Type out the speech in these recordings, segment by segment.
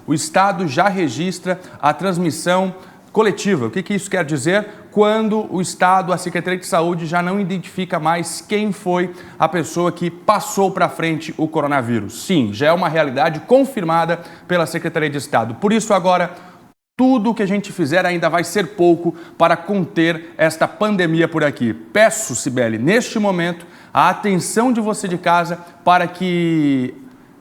o Estado já registra a transmissão coletiva. O que isso quer dizer? Quando o Estado, a Secretaria de Saúde, já não identifica mais quem foi a pessoa que passou para frente o coronavírus. Sim, já é uma realidade confirmada pela Secretaria de Estado. Por isso, agora, tudo o que a gente fizer ainda vai ser pouco para conter esta pandemia por aqui. Peço, Cibele, neste momento, a atenção de você de casa para que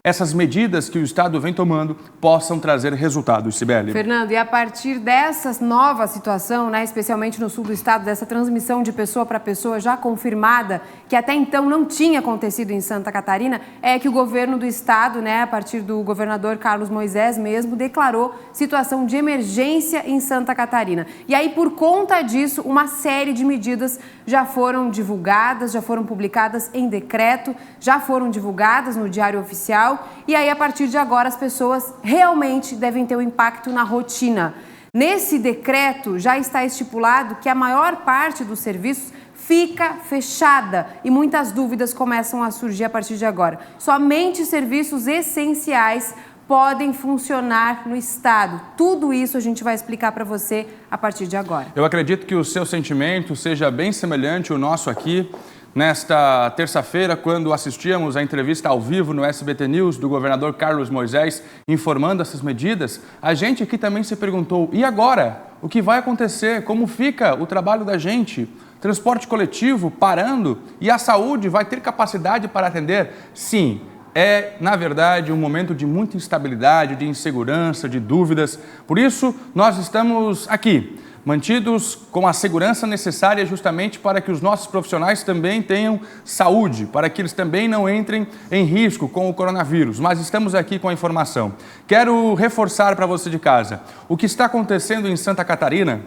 essas medidas que o Estado vem tomando possam trazer resultados, Cibele. Fernando, e a partir dessa nova situação, né, especialmente no sul do estado, dessa transmissão de pessoa para pessoa já confirmada, que até então não tinha acontecido em Santa Catarina, é que o governo do estado, né, a partir do governador Carlos Moisés mesmo, declarou situação de emergência em Santa Catarina. E aí, por conta disso, uma série de medidas já foram divulgadas, já foram publicadas em decreto, já foram divulgadas no Diário Oficial. E aí, a partir de agora, as pessoas realmente devem ter um impacto na rotina. Nesse decreto já está estipulado que a maior parte dos serviços fica fechada e muitas dúvidas começam a surgir a partir de agora. Somente serviços essenciais podem funcionar no estado. Tudo isso a gente vai explicar para você a partir de agora. Eu acredito que o seu sentimento seja bem semelhante ao nosso aqui. Nesta terça-feira, quando assistíamos à entrevista ao vivo no SBT News do governador Carlos Moisés informando essas medidas, a gente aqui também se perguntou, e agora? O que vai acontecer? Como fica o trabalho da gente? Transporte coletivo parando? E a saúde vai ter capacidade para atender? Sim, é, na verdade, um momento de muita instabilidade, de insegurança, de dúvidas. Por isso, nós estamos aqui, mantidos com a segurança necessária justamente para que os nossos profissionais também tenham saúde, para que eles também não entrem em risco com o coronavírus. Mas estamos aqui com a informação. Quero reforçar para você de casa o que está acontecendo em Santa Catarina.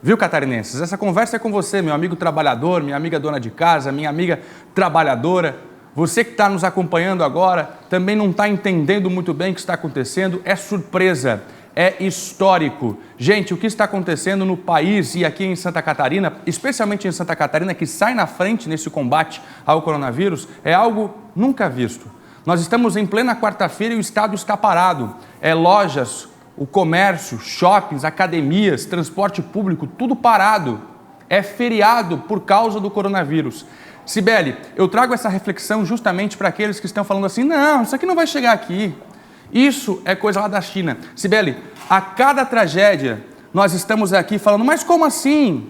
Viu, catarinenses? Essa conversa é com você, meu amigo trabalhador, minha amiga dona de casa, minha amiga trabalhadora. Você que está nos acompanhando agora também não está entendendo muito bem o que está acontecendo. É surpresa. É histórico. Gente, o que está acontecendo no país e aqui em Santa Catarina, especialmente em Santa Catarina, que sai na frente nesse combate ao coronavírus, é algo nunca visto. Nós estamos em plena quarta-feira e o estado está parado. Lojas, o comércio, shoppings, academias, transporte público, tudo parado. É feriado por causa do coronavírus. Cibele, eu trago essa reflexão justamente para aqueles que estão falando assim, não, isso aqui não vai chegar aqui. Isso é coisa lá da China. Cibele, a cada tragédia nós estamos aqui falando, mas como assim?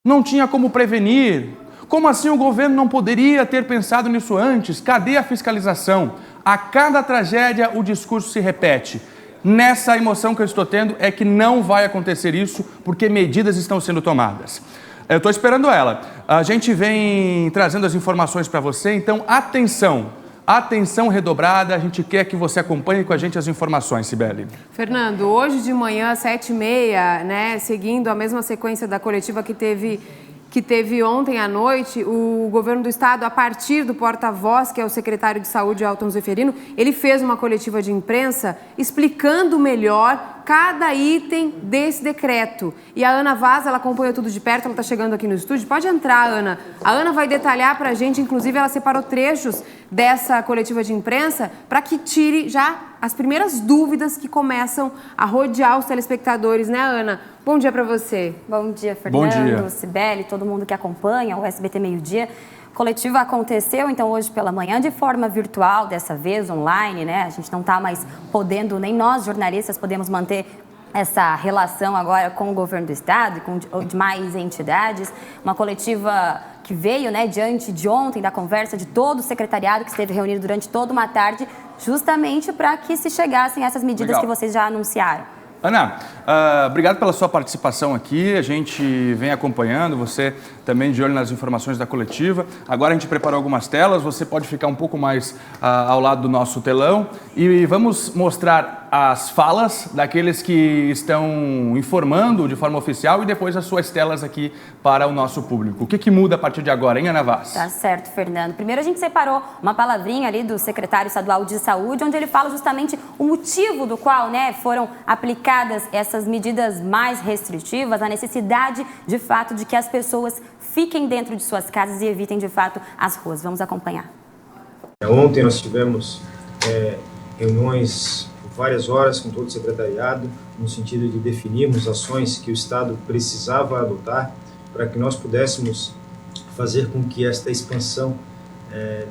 Não tinha como prevenir? Como assim o governo não poderia ter pensado nisso antes? Cadê a fiscalização? A cada tragédia o discurso se repete. Nessa emoção que eu estou tendo é que não vai acontecer isso porque medidas estão sendo tomadas. Eu estou esperando ela. A gente vem trazendo as informações para você, então atenção. Atenção redobrada, a gente quer que você acompanhe com a gente as informações, Cibele. Fernando, hoje de manhã, 7h30, né, seguindo a mesma sequência da coletiva que teve ontem à noite, o governo do estado, a partir do porta-voz, que é o secretário de Saúde, Elton Zeferino, ele fez uma coletiva de imprensa explicando melhor cada item desse decreto. E a Ana Vaz, ela acompanhou tudo de perto, ela está chegando aqui no estúdio. Pode entrar, Ana. A Ana vai detalhar para a gente, inclusive ela separou trechos dessa coletiva de imprensa para que tire já as primeiras dúvidas que começam a rodear os telespectadores, né, Ana? Bom dia para você. Bom dia, Fernando, Bom dia. Cibele, todo mundo que acompanha o SBT Meio-Dia. Coletiva aconteceu, então, hoje pela manhã, de forma virtual, dessa vez, online, né? A gente não está mais podendo, nem nós, jornalistas, podemos manter essa relação agora com o governo do estado e com demais entidades. Uma coletiva que veio, né, diante de ontem, da conversa de todo o secretariado que esteve reunido durante toda uma tarde, justamente para que se chegassem essas medidas que vocês já anunciaram. Ana, obrigado pela sua participação aqui, a gente vem acompanhando, você também de olho nas informações da coletiva. Agora a gente preparou algumas telas, você pode ficar um pouco mais ao lado do nosso telão e vamos mostrar as falas daqueles que estão informando de forma oficial e depois as suas telas aqui para o nosso público. O que muda a partir de agora, hein, Ana Vaz? Tá certo, Fernando. Primeiro a gente separou uma palavrinha ali do secretário estadual de saúde, onde ele fala justamente o motivo do qual, né, foram aplicadas essas medidas mais restritivas, a necessidade, de fato, de que as pessoas fiquem dentro de suas casas e evitem, de fato, as ruas. Vamos acompanhar. Ontem nós tivemos reuniões várias horas com todo o secretariado, no sentido de definirmos ações que o Estado precisava adotar para que nós pudéssemos fazer com que esta expansão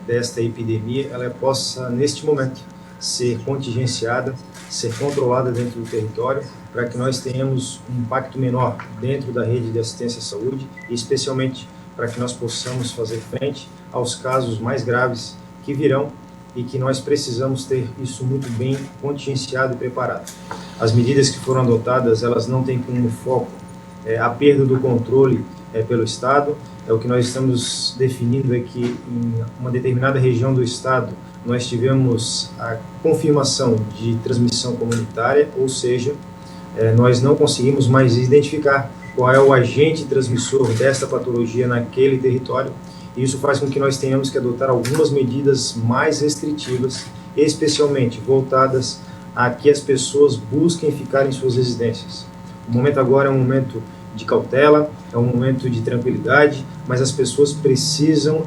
desta epidemia ela possa, neste momento, ser contingenciada, ser controlada dentro do território, para que nós tenhamos um impacto menor dentro da rede de assistência à saúde e especialmente para que nós possamos fazer frente aos casos mais graves que virão e que nós precisamos ter isso muito bem contingenciado e preparado. As medidas que foram adotadas, elas não têm como foco a perda do controle pelo Estado. O que nós estamos definindo é que em uma determinada região do Estado nós tivemos a confirmação de transmissão comunitária, ou seja, nós não conseguimos mais identificar qual é o agente transmissor desta patologia naquele território. E isso faz com que nós tenhamos que adotar algumas medidas mais restritivas, especialmente voltadas a que as pessoas busquem ficar em suas residências. O momento agora é um momento de cautela, é um momento de tranquilidade, mas as pessoas precisam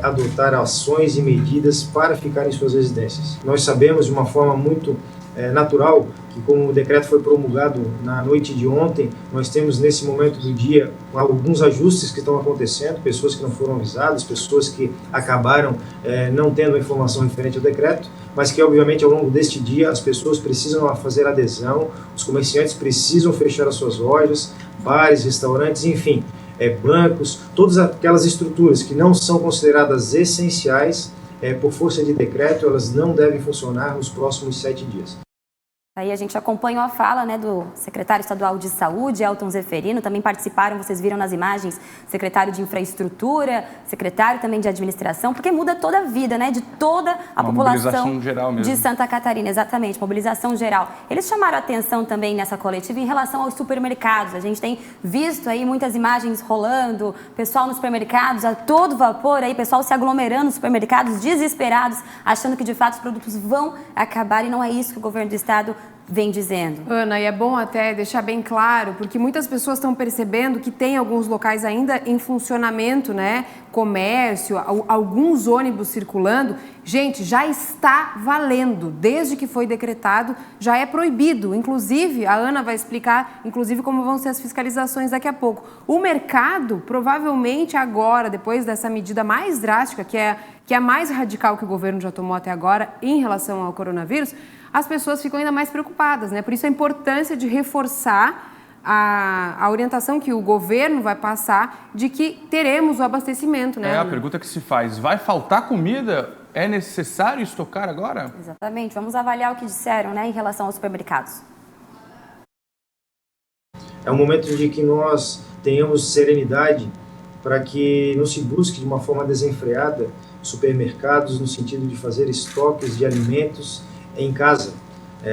adotar ações e medidas para ficar em suas residências. Nós sabemos de uma forma muito natural que, como o decreto foi promulgado na noite de ontem, nós temos nesse momento do dia alguns ajustes que estão acontecendo, pessoas que não foram avisadas, pessoas que acabaram não tendo a informação referente ao decreto, mas que obviamente ao longo deste dia as pessoas precisam fazer adesão, os comerciantes precisam fechar as suas lojas, bares, restaurantes, enfim, bancos, todas aquelas estruturas que não são consideradas essenciais, por força de decreto, elas não devem funcionar nos próximos 7 dias. Aí a gente acompanhou a fala, né, do secretário estadual de saúde, Elton Zeferino, também participaram, vocês viram nas imagens, secretário de infraestrutura, secretário também de administração, porque muda toda a vida, né, de toda a população geral mesmo. De Santa Catarina, exatamente, mobilização geral. Eles chamaram a atenção também nessa coletiva em relação aos supermercados. A gente tem visto aí muitas imagens rolando, pessoal nos supermercados a todo vapor, aí pessoal se aglomerando nos supermercados, desesperados, achando que de fato os produtos vão acabar, e não é isso que o governo do estado vem dizendo. Ana, e é bom até deixar bem claro, porque muitas pessoas estão percebendo que tem alguns locais ainda em funcionamento, né? Comércio, alguns ônibus circulando. Gente, já está valendo. Desde que foi decretado, já é proibido. Inclusive, a Ana vai explicar, inclusive, como vão ser as fiscalizações daqui a pouco. O mercado, provavelmente agora, depois dessa medida mais drástica, que é a mais radical que o governo já tomou até agora em relação ao coronavírus, as pessoas ficam ainda mais preocupadas, né? Por isso a importância de reforçar a orientação que o governo vai passar de que teremos o abastecimento, né? A pergunta que se faz, vai faltar comida? É necessário estocar agora? Exatamente, vamos avaliar o que disseram, né, em relação aos supermercados. É um momento de que nós tenhamos serenidade para que não se busque de uma forma desenfreada supermercados no sentido de fazer estoques de alimentos em casa.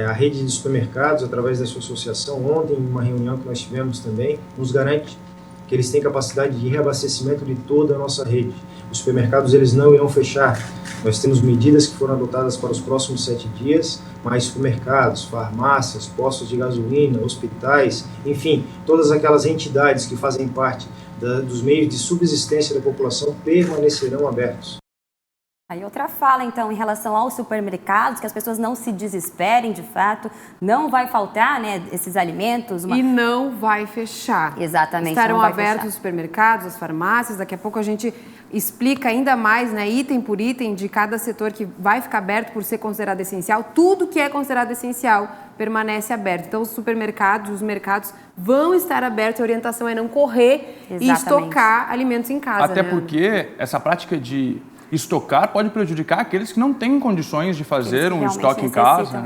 A rede de supermercados, através da sua associação, ontem, em uma reunião que nós tivemos também, nos garante que eles têm capacidade de reabastecimento de toda a nossa rede. Os supermercados eles não irão fechar. Nós temos medidas que foram adotadas para os próximos 7 dias, mas supermercados, farmácias, postos de gasolina, hospitais, enfim, todas aquelas entidades que fazem parte dos meios de subsistência da população permanecerão abertos. Aí outra fala, então, em relação aos supermercados, que as pessoas não se desesperem, de fato, não vai faltar, né, esses alimentos. E não vai fechar. Exatamente. Estarão abertos os supermercados, as farmácias, daqui a pouco a gente explica ainda mais, né, item por item de cada setor que vai ficar aberto por ser considerado essencial. Tudo que é considerado essencial permanece aberto. Então, os supermercados, os mercados vão estar abertos. A orientação é não correr e estocar alimentos em casa. Até porque essa prática de estocar pode prejudicar aqueles que não têm condições de fazer um estoque em casa,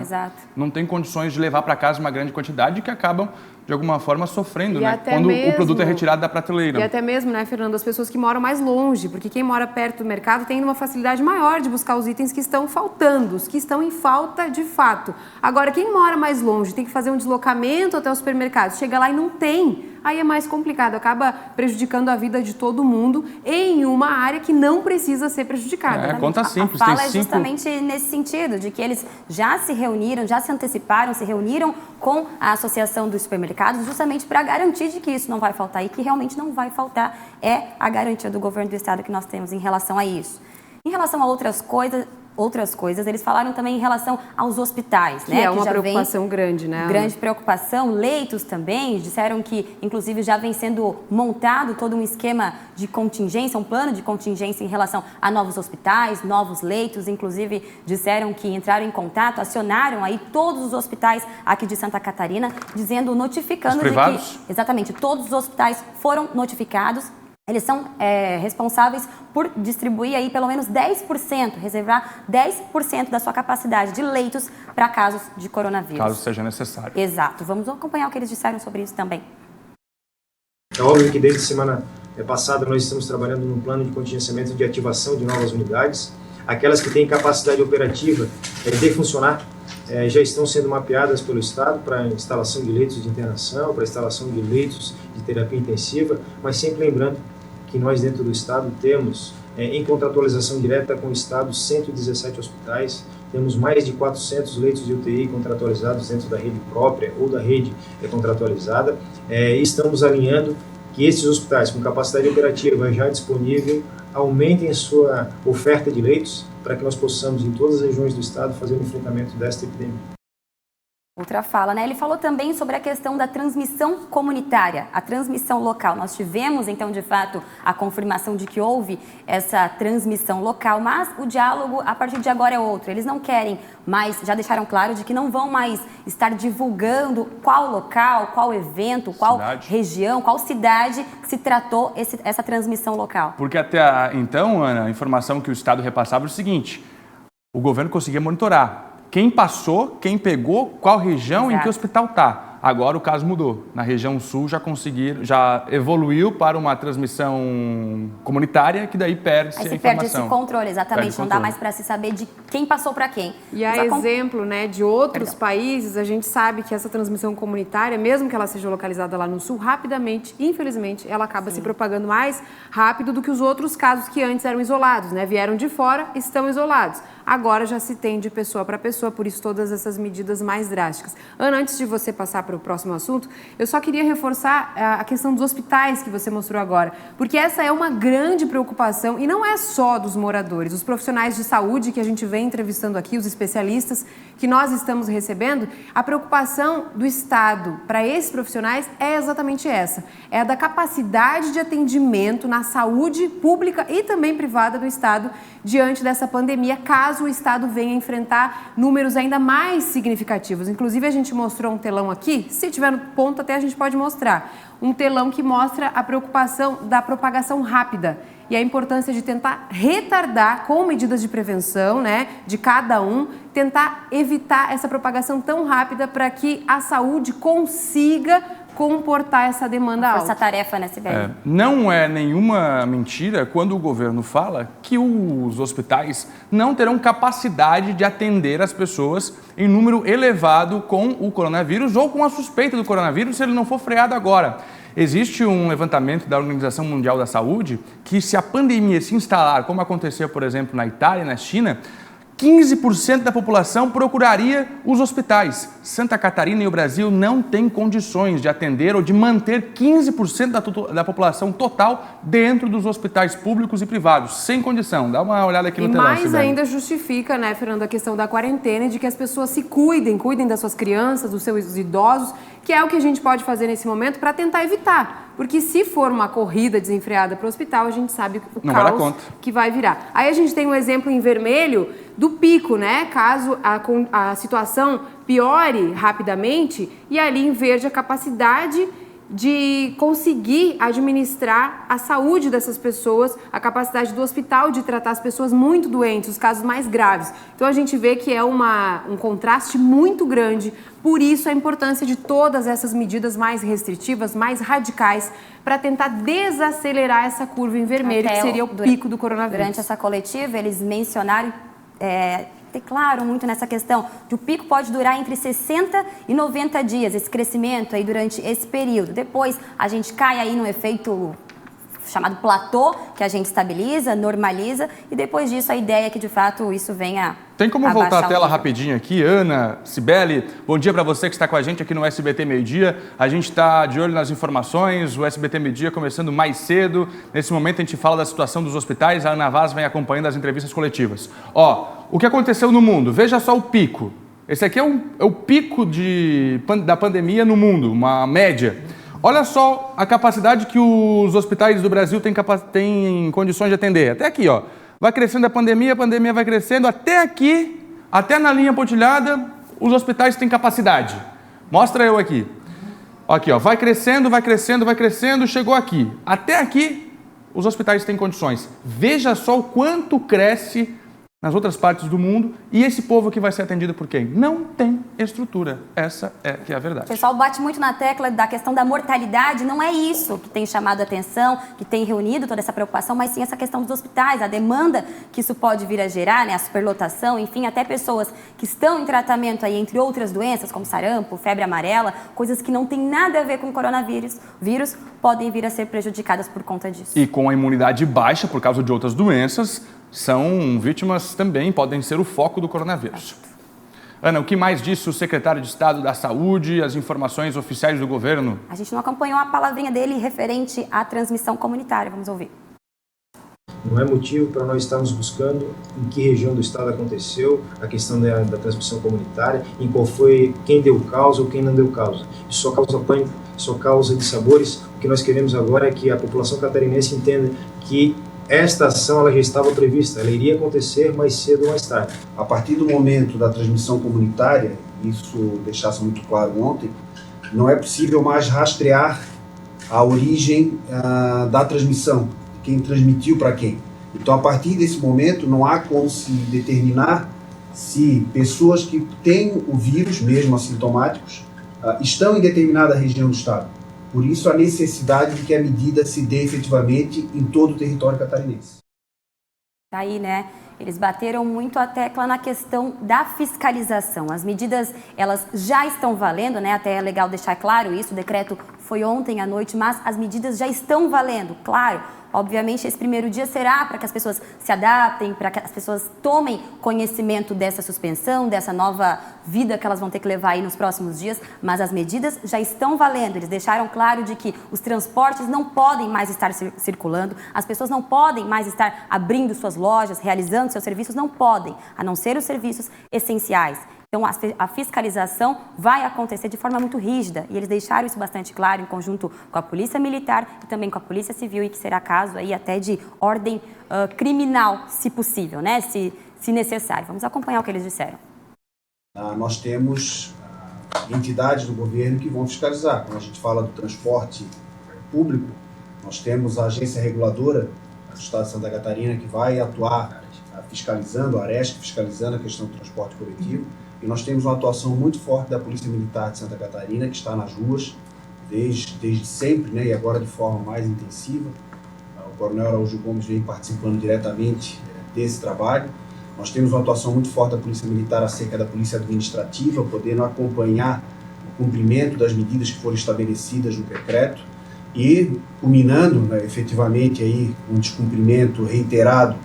não têm condições de levar para casa uma grande quantidade e que acabam, de alguma forma, sofrendo, né? Quando o produto é retirado da prateleira. E até mesmo, né, Fernando, as pessoas que moram mais longe, porque quem mora perto do mercado tem uma facilidade maior de buscar os itens que estão faltando, os que estão em falta de fato. Agora, quem mora mais longe tem que fazer um deslocamento até o supermercado, chega lá e não tem, aí é mais complicado, acaba prejudicando a vida de todo mundo em uma área que não precisa ser prejudicada. Conta simples. A fala é justamente nesse sentido, de que eles já se reuniram, já se anteciparam, se reuniram com a Associação dos Supermercados, justamente para garantir de que isso não vai faltar e que realmente não vai faltar. É a garantia do governo do estado que nós temos em relação a isso. Em relação a outras coisas, outras coisas. Eles falaram também em relação aos hospitais, né? Que é uma preocupação grande, né? Grande preocupação. Leitos também, disseram que, inclusive, já vem sendo montado todo um esquema de contingência, um plano de contingência em relação a novos hospitais, novos leitos. Inclusive, disseram que entraram em contato, acionaram aí todos os hospitais aqui de Santa Catarina, dizendo, notificando de que... Exatamente, todos os hospitais foram notificados. Eles são responsáveis por distribuir aí pelo menos 10%, reservar 10% da sua capacidade de leitos para casos de coronavírus. Caso seja necessário. Exato. Vamos acompanhar o que eles disseram sobre isso também. É óbvio que desde semana passada nós estamos trabalhando num plano de contingenciamento de ativação de novas unidades. Aquelas que têm capacidade operativa de funcionar já estão sendo mapeadas pelo Estado para instalação de leitos de internação, para instalação de leitos de terapia intensiva, mas sempre lembrando que nós dentro do Estado temos, em contratualização direta com o Estado, 117 hospitais, temos mais de 400 leitos de UTI contratualizados dentro da rede própria ou da rede contratualizada, e estamos alinhando que esses hospitais com capacidade operativa já disponível aumentem a sua oferta de leitos para que nós possamos, em todas as regiões do Estado, fazer o enfrentamento desta epidemia. Outra fala, né? Ele falou também sobre a questão da transmissão comunitária, a transmissão local. Nós tivemos, então, de fato, a confirmação de que houve essa transmissão local, mas o diálogo, a partir de agora, é outro. Eles não querem mais, já deixaram claro de que não vão mais estar divulgando qual local, qual evento, qual região, qual cidade se tratou essa transmissão local. Porque até então, Ana, a informação que o Estado repassava é o seguinte, o governo conseguia monitorar quem passou, quem pegou, qual região, em que hospital está. Agora o caso mudou. Na região sul já evoluiu para uma transmissão comunitária que daí perde-se a informação. Perde esse controle, exatamente. Não dá mais para se saber de quem passou para quem. E a exemplo, né, de outros países, a gente sabe que essa transmissão comunitária, mesmo que ela seja localizada lá no sul, rapidamente, infelizmente, ela acaba se propagando mais rápido do que os outros casos que antes eram isolados, né? Vieram de fora, estão isolados. Agora já se tem de pessoa para pessoa, por isso todas essas medidas mais drásticas. Ana, antes de você passar para o próximo assunto, eu só queria reforçar a questão dos hospitais que você mostrou agora, porque essa é uma grande preocupação e não é só dos moradores, os profissionais de saúde que a gente vem entrevistando aqui, os especialistas que nós estamos recebendo, a preocupação do Estado para esses profissionais é exatamente essa, é a da capacidade de atendimento na saúde pública e também privada do Estado diante dessa pandemia, caso o Estado venha enfrentar números ainda mais significativos. Inclusive, a gente mostrou um telão aqui, se tiver no ponto até a gente pode mostrar, um telão que mostra a preocupação da propagação rápida e a importância de tentar retardar com medidas de prevenção, né, de cada um, tentar evitar essa propagação tão rápida para que a saúde consiga comportar essa demanda alta. Essa tarefa, né, Sibeli? Não é nenhuma mentira quando o governo fala que os hospitais não terão capacidade de atender as pessoas em número elevado com o coronavírus ou com a suspeita do coronavírus se ele não for freado agora. Existe um levantamento da Organização Mundial da Saúde que se a pandemia se instalar, como aconteceu, por exemplo, na Itália e na China, 15% da população procuraria os hospitais. Santa Catarina e o Brasil não têm condições de atender ou de manter 15% da população total dentro dos hospitais públicos e privados, sem condição. Dá uma olhada aqui no telão. E mais ainda justifica, né, Fernando, a questão da quarentena e de que as pessoas se cuidem das suas crianças, dos seus idosos, que é o que a gente pode fazer nesse momento para tentar evitar. Porque se for uma corrida desenfreada para o hospital, a gente sabe o caos que vai virar. Aí a gente tem um exemplo em vermelho do pico, né? Caso a situação piore rapidamente, e ali em verde a capacidade de conseguir administrar a saúde dessas pessoas, a capacidade do hospital de tratar as pessoas muito doentes, os casos mais graves. Então a gente vê que é um contraste muito grande, por isso a importância de todas essas medidas mais restritivas, mais radicais, para tentar desacelerar essa curva em vermelho, que seria o pico do coronavírus. Durante essa coletiva, eles mencionaram... declaram muito nessa questão de o pico pode durar entre 60 e 90 dias, esse crescimento aí durante esse período. Depois a gente cai aí no efeito chamado platô, que a gente estabiliza, normaliza, e depois disso a ideia é que de fato isso venha Tem como voltar a tela rapidinho aqui? Ana, Cibele, bom dia para você que está com a gente aqui no SBT Meio Dia. A gente está de olho nas informações, o SBT Meio Dia começando mais cedo. Nesse momento a gente fala da situação dos hospitais, a Ana Vaz vem acompanhando as entrevistas coletivas. Ó, o que aconteceu no mundo? Veja só o pico. Esse aqui é o pico da pandemia no mundo, uma média. Olha só a capacidade que os hospitais do Brasil têm condições de atender. Até aqui, ó. Vai crescendo a pandemia vai crescendo. Até aqui, até na linha pontilhada, os hospitais têm capacidade. Mostra eu aqui. Aqui, ó. Vai crescendo, chegou aqui. Até aqui, os hospitais têm condições. Veja só o quanto cresce nas outras partes do mundo, e esse povo que vai ser atendido por quem? Não tem estrutura. Essa é que é a verdade. O pessoal bate muito na tecla da questão da mortalidade, não é isso que tem chamado a atenção, que tem reunido toda essa preocupação, mas sim essa questão dos hospitais, a demanda que isso pode vir a gerar, né, a superlotação, enfim, até pessoas que estão em tratamento aí, entre outras doenças, como sarampo, febre amarela, coisas que não tem nada a ver com o coronavírus, podem vir a ser prejudicadas por conta disso. E com a imunidade baixa por causa de outras doenças, são vítimas também, podem ser o foco do coronavírus. Ana, o que mais disse o secretário de Estado da Saúde, as informações oficiais do governo? A gente não acompanhou a palavrinha dele referente à transmissão comunitária, vamos ouvir. Não é motivo para nós estarmos buscando em que região do estado aconteceu a questão da transmissão comunitária, em qual foi, quem deu causa ou quem não deu causa. Isso só causa pânico, só causa dissabores. O que nós queremos agora é que a população catarinense entenda que esta ação ela já estava prevista, ela iria acontecer mais cedo ou mais tarde. A partir do momento da transmissão comunitária, isso deixasse muito claro ontem, não é possível mais rastrear a origem da transmissão, quem transmitiu para quem. Então, a partir desse momento, não há como se determinar se pessoas que têm o vírus, mesmo assintomáticos, estão em determinada região do estado. Por isso, a necessidade de que a medida se dê efetivamente em todo o território catarinense. Aí, né? Eles bateram muito a tecla na questão da fiscalização. As medidas, elas já estão valendo, né? Até é legal deixar claro isso, o decreto foi ontem à noite, mas as medidas já estão valendo, claro. Obviamente, esse primeiro dia será para que as pessoas se adaptem, para que as pessoas tomem conhecimento dessa suspensão, dessa nova vida que elas vão ter que levar aí nos próximos dias, mas as medidas já estão valendo. Eles deixaram claro de que os transportes não podem mais estar circulando, as pessoas não podem mais estar abrindo suas lojas, realizando seus serviços, não podem, a não ser os serviços essenciais. Então, a fiscalização vai acontecer de forma muito rígida e eles deixaram isso bastante claro em conjunto com a Polícia Militar e também com a Polícia Civil e que será caso aí até de ordem criminal, se possível, né? Se necessário. Vamos acompanhar o que eles disseram. Nós temos entidades do governo que vão fiscalizar. Quando a gente fala do transporte público, nós temos a agência reguladora do Estado de Santa Catarina que vai atuar fiscalizando, a ARESC fiscalizando a questão do transporte coletivo. E nós temos uma atuação muito forte da Polícia Militar de Santa Catarina, que está nas ruas desde sempre, né, e agora de forma mais intensiva. O Coronel Araújo Gomes vem participando diretamente desse trabalho. Nós temos uma atuação muito forte da Polícia Militar acerca da Polícia Administrativa, podendo acompanhar o cumprimento das medidas que foram estabelecidas no decreto e culminando, né, efetivamente aí, um descumprimento reiterado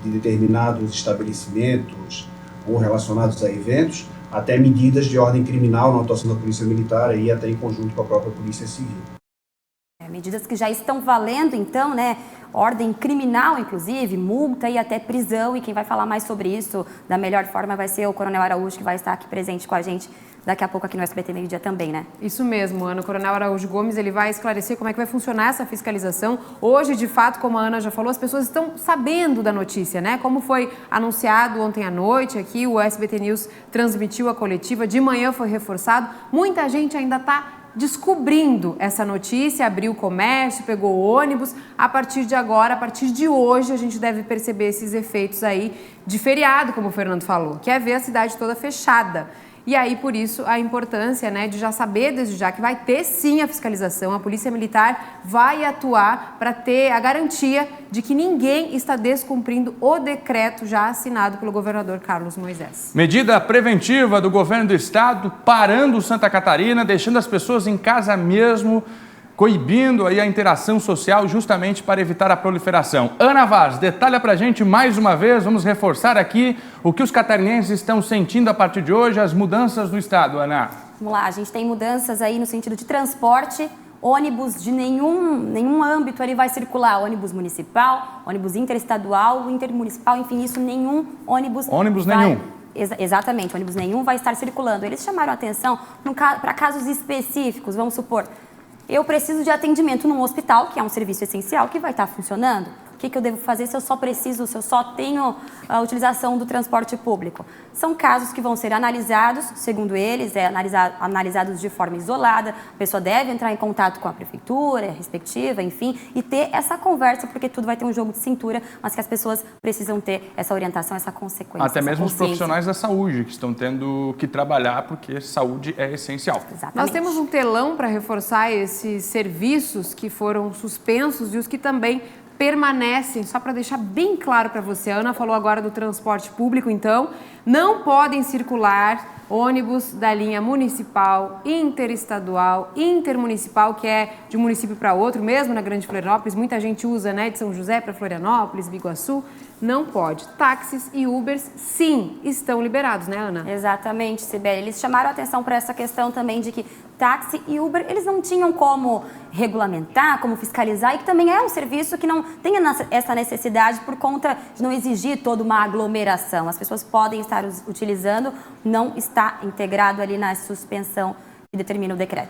de determinados estabelecimentos ou relacionados a eventos, até medidas de ordem criminal na atuação da Polícia Militar e até em conjunto com a própria Polícia Civil. Medidas que já estão valendo, então, né? Ordem criminal, inclusive, multa e até prisão. E quem vai falar mais sobre isso da melhor forma vai ser o Coronel Araújo, que vai estar aqui presente com a gente daqui a pouco aqui no SBT Meio Dia também, né? Isso mesmo, Ana. O Coronel Araújo Gomes ele vai esclarecer como é que vai funcionar essa fiscalização. Hoje, de fato, como a Ana já falou, as pessoas estão sabendo da notícia, né? Como foi anunciado ontem à noite aqui, o SBT News transmitiu a coletiva, de manhã foi reforçado. Muita gente ainda está descobrindo essa notícia, abriu o comércio, pegou o ônibus. A partir de agora, a partir de hoje, a gente deve perceber esses efeitos aí de feriado, como o Fernando falou, que é ver a cidade toda fechada. E aí, por isso, a importância, né, de já saber desde já que vai ter sim a fiscalização, a Polícia Militar vai atuar para ter a garantia de que ninguém está descumprindo o decreto já assinado pelo governador Carlos Moisés. Medida preventiva do governo do estado, parando Santa Catarina, deixando as pessoas em casa mesmo, coibindo aí a interação social justamente para evitar a proliferação. Ana Vaz, detalha pra gente mais uma vez, vamos reforçar aqui o que os catarinenses estão sentindo a partir de hoje, as mudanças no estado, Ana. Vamos lá, a gente tem mudanças aí no sentido de transporte, ônibus de nenhum âmbito ali vai circular, ônibus municipal, ônibus interestadual, intermunicipal, enfim, isso nenhum ônibus nenhum. Exatamente, ônibus nenhum vai estar circulando. Eles chamaram a atenção para casos específicos, vamos supor, eu preciso de atendimento num hospital, que é um serviço essencial, que vai estar funcionando. O que eu devo fazer se eu só tenho a utilização do transporte público? São casos que vão ser analisados, segundo eles, analisados de forma isolada. A pessoa deve entrar em contato com a prefeitura respectiva, enfim, e ter essa conversa, porque tudo vai ter um jogo de cintura, mas que as pessoas precisam ter essa orientação, essa consequência. Até mesmo os profissionais da saúde, que estão tendo que trabalhar, porque saúde é essencial. Exatamente. Nós temos um telão para reforçar esses serviços que foram suspensos e os que também permanecem, só para deixar bem claro para você. A Ana falou agora do transporte público, então, não podem circular ônibus da linha municipal, interestadual, intermunicipal, que é de um município para outro, mesmo na Grande Florianópolis, muita gente usa, né, de São José para Florianópolis, Biguaçu, não pode. Táxis e Ubers, sim, estão liberados, né, Ana? Exatamente, Sibeli. Eles chamaram a atenção para essa questão também de que táxi e Uber, eles não tinham como regulamentar, como fiscalizar, e que também é um serviço que não tem essa necessidade por conta de não exigir toda uma aglomeração. As pessoas podem estar utilizando, não está integrado ali na suspensão que determina o decreto.